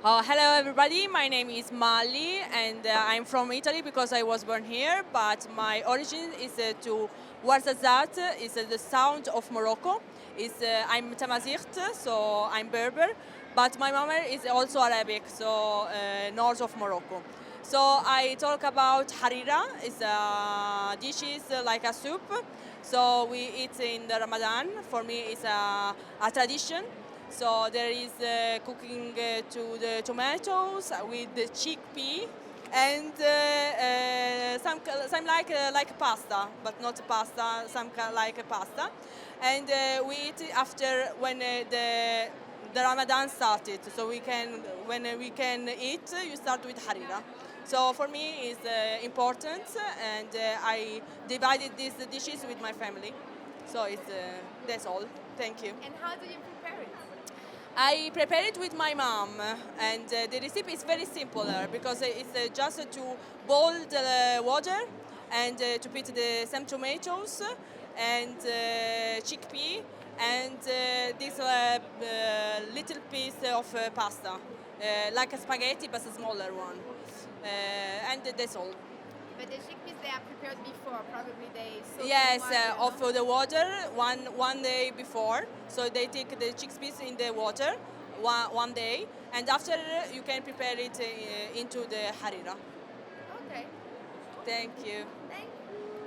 Hello everybody, my name is Maali and I'm from Italy because I was born here, but my origin is to Ouarzazate, is the sound of Morocco. I'm Tamazight, so I'm Berber, but my mother is also Arabic, so north of Morocco. So I talk about Harira, it's a dishes like a soup, so we eat in the Ramadan. For me it's a tradition. So there is cooking to the tomatoes with the chickpea and some like pasta, but not pasta, like a pasta. And we eat it after when the Ramadan started. So we can when we can eat, you start with harira. So for me it's important, and I divided these dishes with my family. So that's all. Thank you. And how do you prepare it? I prepare it with my mom, and the recipe is very simple because it's just to boil the water and to put some tomatoes and chickpea and this little piece of pasta, like a spaghetti but a smaller one, and that's all. But the chickpeas they are prepared before. Probably they soak in Yes, water. of No? the water one day before. So they take the chickpeas in the water one day, and after you can prepare it into the harira. Okay. Thank you. Thank you.